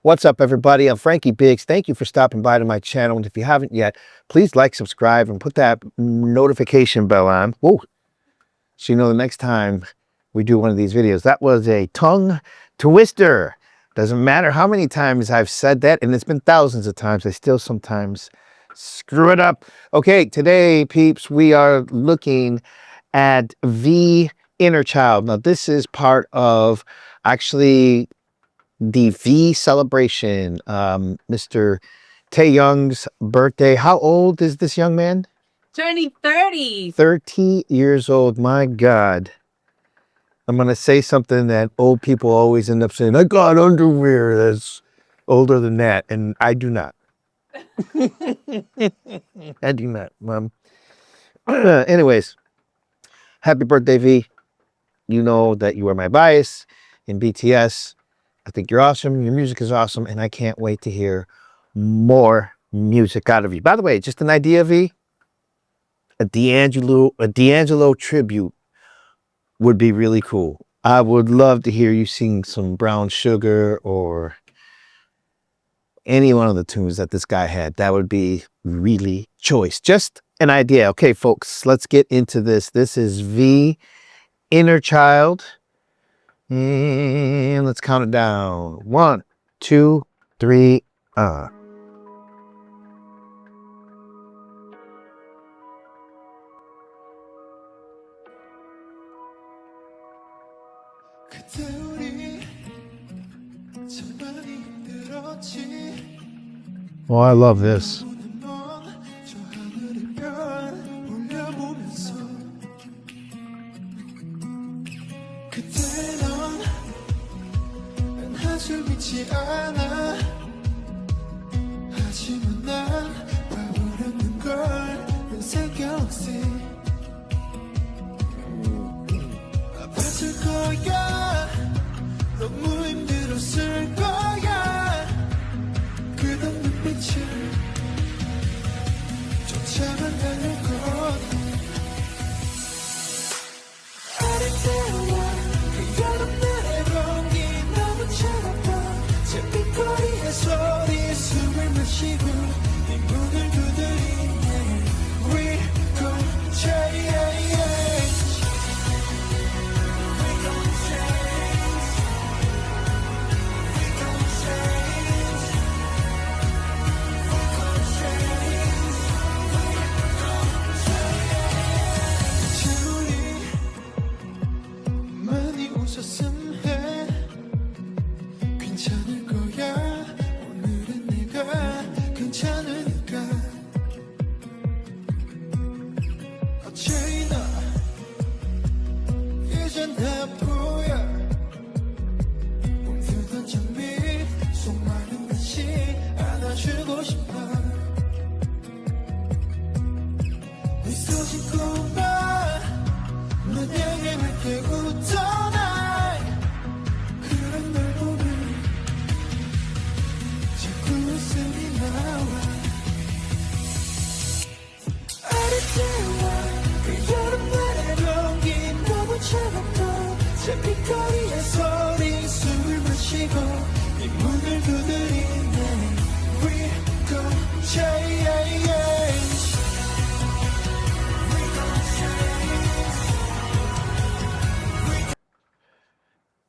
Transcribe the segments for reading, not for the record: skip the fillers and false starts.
What's up, everybody? I'm Frankie Biggz. Thank you for stopping by to my channel. And if you haven't yet, please like, subscribe, and put that notification bell on. Whoa. So you know the next time we do one of these videos. That was a tongue twister. Doesn't matter how many times I've said that, and it's been thousands of times. I still sometimes screw it up. Okay, today, peeps, we are looking at the Inner Child. Now, this is part of actually the V celebration, Mr. Taehyung's birthday. How old is this young man? Turning 30. 30 years old. My God. I'm going to say something that old people always end up saying. I got underwear that's older than that. And I do not. I do not, Mom. Anyways, happy birthday, V. You know that you are my bias in BTS. I think you're awesome. Your music is awesome. And I can't wait to hear more music out of you. By the way, just an idea, V. A D'Angelo tribute would be really cool. I would love to hear you sing some Brown Sugar or any one of the tunes that this guy had. That would be really choice. Just an idea. Okay, folks, let's get into this. This is V, Inner Child. And let's count it down. 1, 2, 3, Oh, I love this.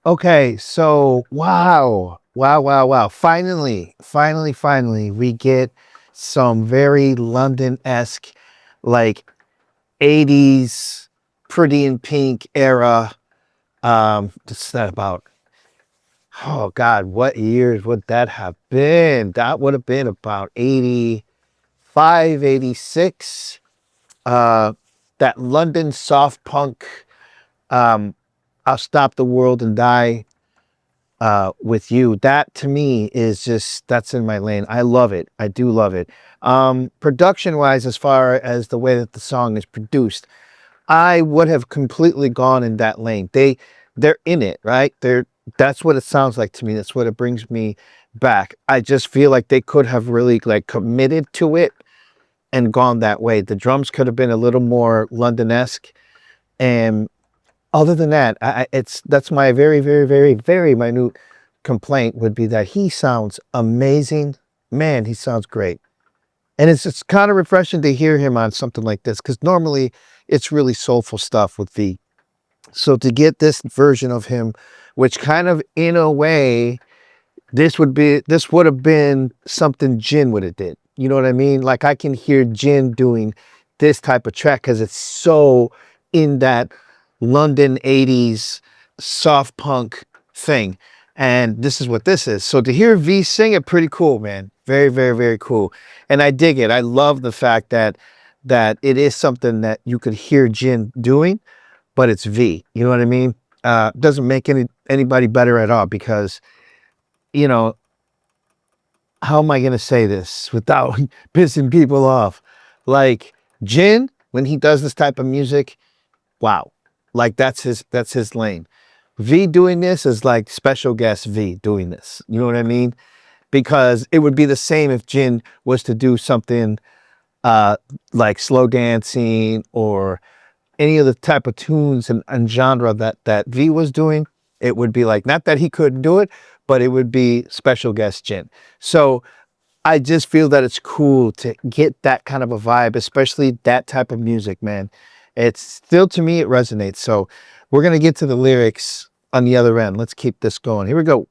Okay, so wow. Finally, we get some very London-esque, like 80s Pretty in Pink era. What's that about? Oh God, what years would that have been? That would have been about 85, 86. That London soft punk, I'll stop the world and die with you. That to me is just, that's in my lane. I love it. I do love it. Production wise, as far as the way that the song is produced, I would have completely gone in that lane. They're in it, right? That's what it sounds like to me. That's what it brings me back. I just feel like they could have really like committed to it and gone that way. The drums could have been a little more London-esque. And other than that, that's my very, very, very, very minute complaint would be that he sounds amazing. Man, he sounds great. And it's kind of refreshing to hear him on something like this, because normally it's really soulful stuff with V. So to get this version of him, which kind of in a way, this would have been something Jin would have did. You know what I mean? Like I can hear Jin doing this type of track because it's so in that London 80s soft punk thing. And this is what this is. So to hear V sing it, pretty cool, man. Very, very, very cool. And I dig it. I love the fact that it is something that you could hear Jin doing, but it's V. You know what I mean? Doesn't make anybody better at all, because, you know, how am I going to say this without pissing people off? Like Jin, when he does this type of music, wow. Like that's his lane. V doing this is like special guest V doing this. You know what I mean? Because it would be the same if Jin was to do something like slow dancing or any of the type of tunes and genre that V was doing. It would be like, not that he couldn't do it, but it would be special guest Jin. So I just feel that it's cool to get that kind of a vibe, especially that type of music, man. It's still, to me, it resonates. So we're going to get to the lyrics on the other end. Let's keep this going. Here we go.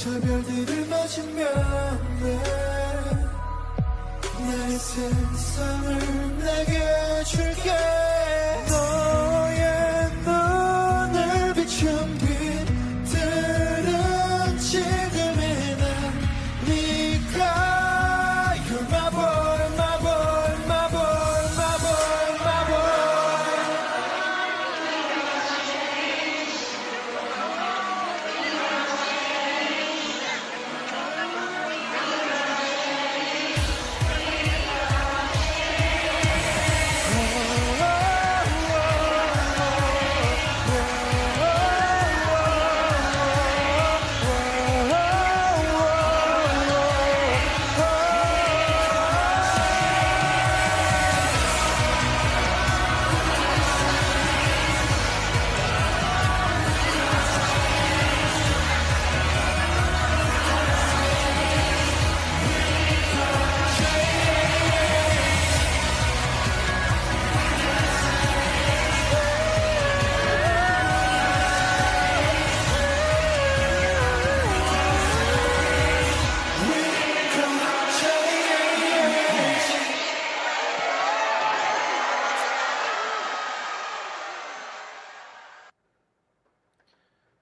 별들을 맞으면 돼 나의 세상을 내게 줄게 너의 눈을 비춘 빛들은 지금의 난 네가 You're my boy, my boy, my boy, my boy, my boy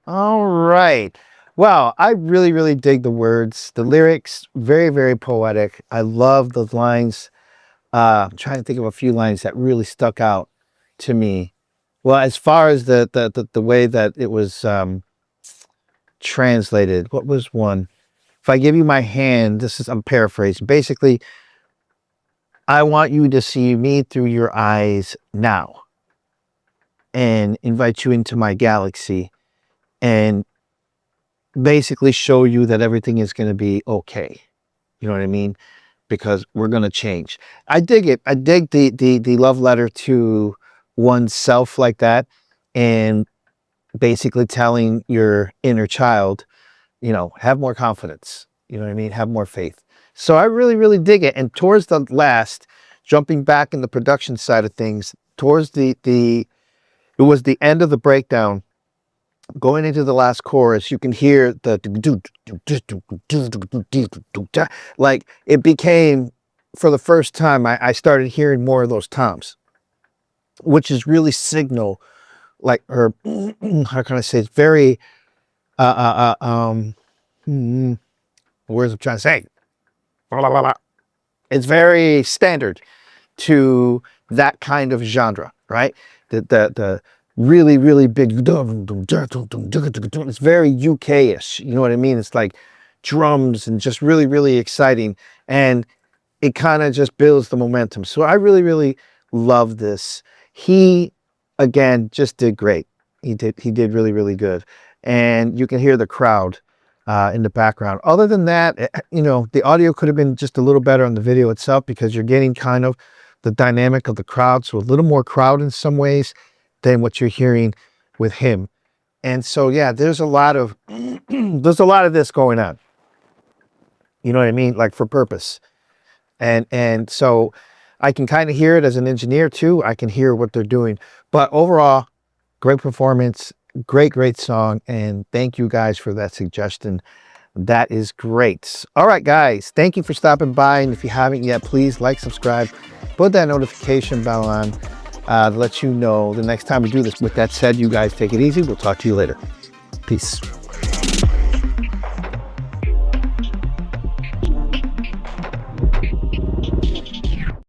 All right. Well, I really, really dig the words. The lyrics, very, very poetic. I love those lines. I'm trying to think of a few lines that really stuck out to me. Well, as far as the way that it was translated, what was one? If I give you my hand, I'm paraphrasing. Basically, I want you to see me through your eyes now and invite you into my galaxy and basically show you that everything is going to be okay. You know what I mean? Because we're going to change. I dig it. I dig the love letter to oneself like that, and basically telling your inner child, you know, have more confidence. You know what I mean? Have more faith. So I really, really dig it. And towards the last, jumping back in the production side of things, towards it was the end of the breakdown. Going into the last chorus, you can hear the like it became, for the first time, I started hearing more of those toms, which is really signal, like, or how can I say, it's very words I'm trying to say. It's very standard to that kind of genre, right? The really, really big, it's very UK-ish, you know what I mean? It's like drums and just really, really exciting. And it kind of just builds the momentum. So I really, really love this. He, again, just did great. He did really, really good. And you can hear the crowd in the background. Other than that, you know, the audio could have been just a little better on the video itself because you're getting kind of the dynamic of the crowd. So a little more crowd in some ways than what you're hearing with him. And so, yeah, there's a lot of, there's a lot of this going on. You know what I mean? Like for purpose. And so I can kind of hear it as an engineer too. I can hear what they're doing. But overall, great performance, great song. And thank you guys for that suggestion. That is great. All right, guys, thank you for stopping by. And if you haven't yet, please like, subscribe, put that notification bell on to let you know the next time we do this. With that said, you guys take it easy. We'll talk to you later. Peace.